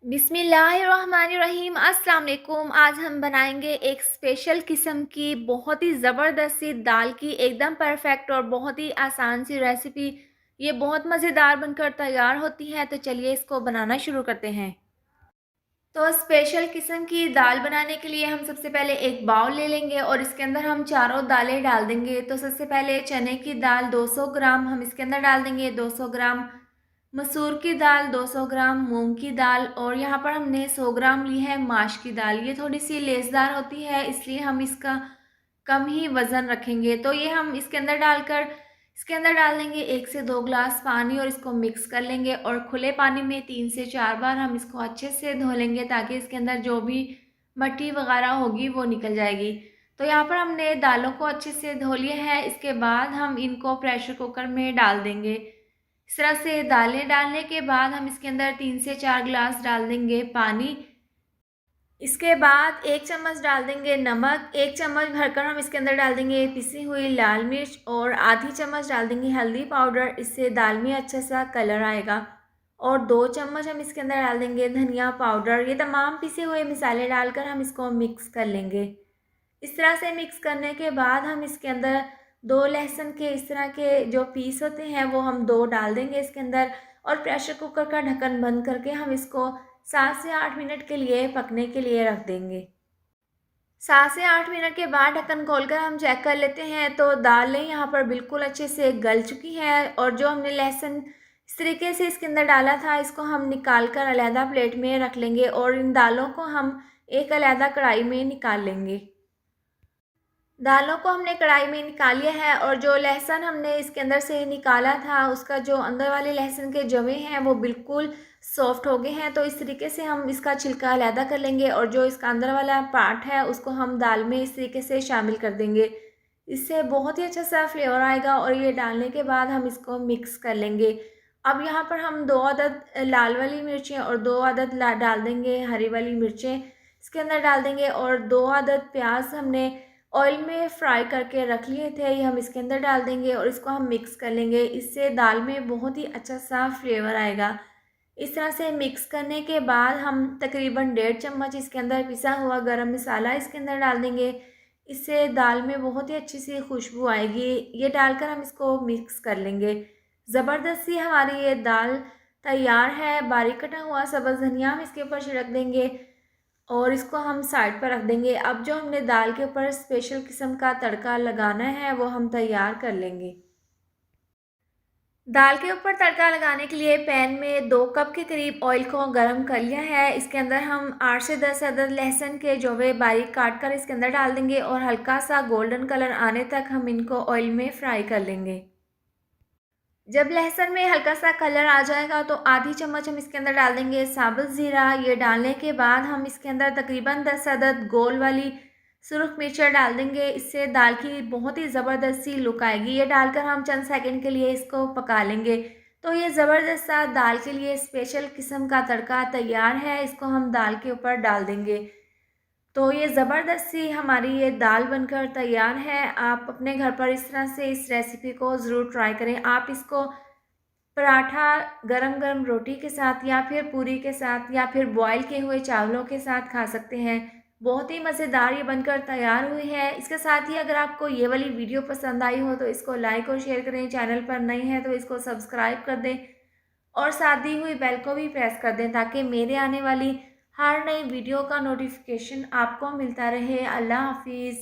बिस्मिल्लाहिर्रहमानिर्रहीम। अस्सलाम वालेकुम। आज हम बनाएंगे एक स्पेशल किस्म की बहुत ही ज़बरदस्त सी दाल की एकदम परफेक्ट और बहुत ही आसान सी रेसिपी। ये बहुत मज़ेदार बनकर तैयार होती है, तो चलिए इसको बनाना शुरू करते हैं। तो स्पेशल किस्म की दाल बनाने के लिए हम सबसे पहले एक बाउल ले लेंगे और इसके अंदर हम चारों दालें डाल देंगे। तो सबसे पहले चने की दाल 200 ग्राम हम इसके अंदर डाल देंगे, 200 ग्राम मसूर की दाल, 200 ग्राम मूंग की दाल और यहाँ पर हमने 100 ग्राम ली है माश की दाल। ये थोड़ी सी लेसदार होती है, इसलिए हम इसका कम ही वज़न रखेंगे। तो ये हम इसके अंदर डाल देंगे 1 से 2 ग्लास पानी और इसको मिक्स कर लेंगे और खुले पानी में 3 से 4 बार हम इसको अच्छे से धो लेंगे, ताकि इसके अंदर जो भी मट्टी वगैरह होगी वो निकल जाएगी। तो यहाँ पर हमने दालों को अच्छे से धो लिया है। इसके बाद हम इनको प्रेशर कुकर में डाल देंगे। इस तरह से दालें डालने के बाद हम इसके अंदर 3 से 4 ग्लास डाल देंगे पानी। इसके बाद 1 चम्मच डाल देंगे नमक, 1 चम्मच भरकर हम इसके अंदर डाल देंगे पिसी हुई लाल मिर्च और आधी चम्मच डाल देंगे हल्दी पाउडर। इससे दाल में अच्छा सा कलर आएगा। और 2 चम्मच हम इसके अंदर डाल देंगे धनिया पाउडर। ये तमाम पिसे हुए मसाले डालकर हम इसको मिक्स कर लेंगे। इस तरह से मिक्स करने के बाद हम इसके अंदर 2 लहसुन के इस तरह के जो पीस होते हैं वो हम 2 डाल देंगे इसके अंदर और प्रेशर कुकर का ढक्कन बंद करके हम इसको 7 से 8 मिनट के लिए पकने के लिए रख देंगे। 7 से 8 मिनट के बाद ढक्कन खोलकर हम चेक कर लेते हैं, तो दालें यहाँ पर बिल्कुल अच्छे से गल चुकी हैं और जो हमने लहसुन इस तरीके से इसके अंदर डाला था, इसको हम निकाल कर अलहदा प्लेट में रख लेंगे और इन दालों को हम एक अलहदा कढ़ाई में निकाल लेंगे। दालों को हमने कढ़ाई में निकाल लिया है और जो लहसुन हमने इसके अंदर से निकाला था, उसका जो अंदर वाले लहसुन के जवे हैं वो बिल्कुल सॉफ्ट हो गए हैं। तो इस तरीके से हम इसका छिलका अलहदा कर लेंगे और जो इसका अंदर वाला पार्ट है उसको हम दाल में इस तरीके से शामिल कर देंगे। इससे बहुत ही अच्छा सा फ्लेवर आएगा और ये डालने के बाद हम इसको मिक्स कर लेंगे। अब यहाँ पर हम 2 अदद लाल वाली मिर्चें और 2 अदद डाल देंगे हरी वाली मिर्चें इसके अंदर डाल देंगे और 2 अदद प्याज हमने ऑयल में फ्राई करके रख लिए थे, ये हम इसके अंदर डाल देंगे और इसको हम मिक्स कर लेंगे। इससे दाल में बहुत ही अच्छा सा फ्लेवर आएगा। इस तरह से मिक्स करने के बाद हम तकरीबन 1.5 चम्मच इसके अंदर पिसा हुआ गरम मसाला इसके अंदर डाल देंगे। इससे दाल में बहुत ही अच्छी सी खुशबू आएगी। ये डालकर हम इसको मिक्स कर लेंगे। ज़बरदस्त सी हमारी ये दाल तैयार है। बारीक कटा हुआ सब्ज़ धनिया हम इसके ऊपर छिड़क देंगे और इसको हम साइड पर रख देंगे। अब जो हमने दाल के ऊपर स्पेशल किस्म का तड़का लगाना है वो हम तैयार कर लेंगे। दाल के ऊपर तड़का लगाने के लिए पैन में 2 कप के करीब ऑयल को गर्म कर लिया है। इसके अंदर हम 8 से 10 अदद लहसुन के जोवे बारीक काट कर इसके अंदर डाल देंगे और हल्का सा गोल्डन कलर आने तक हम इनको ऑयल में फ्राई कर लेंगे। जब लहसुन में हल्का सा कलर आ जाएगा तो आधी चम्मच हम इसके अंदर डाल देंगे साबुत ज़ीरा। ये डालने के बाद हम इसके अंदर तकरीबन 10 अदद गोल वाली सुरख मिर्च डाल देंगे। इससे दाल की बहुत ही ज़बरदस्त सी लुक आएगी। ये डालकर हम चंद सेकंड के लिए इसको पका लेंगे। तो ये ज़बरदस्त सा दाल के लिए स्पेशल किस्म का तड़का तैयार है। इसको हम दाल के ऊपर डाल देंगे। तो ये ज़बरदस्त सी हमारी ये दाल बनकर तैयार है। आप अपने घर पर इस तरह से इस रेसिपी को ज़रूर ट्राई करें। आप इसको पराठा, गरम गरम रोटी के साथ या फिर पूरी के साथ या फिर बॉयल किए हुए चावलों के साथ खा सकते हैं। बहुत ही मज़ेदार ये बनकर तैयार हुई है। इसके साथ ही अगर आपको ये वाली वीडियो पसंद आई हो तो इसको लाइक और शेयर करें। चैनल पर नए हैं तो इसको सब्सक्राइब कर दें और साथ दी हुई बेल को भी प्रेस कर दें, ताकि मेरे आने वाली हर नई वीडियो का नोटिफिकेशन आपको मिलता रहे। अल्लाह हाफिज़।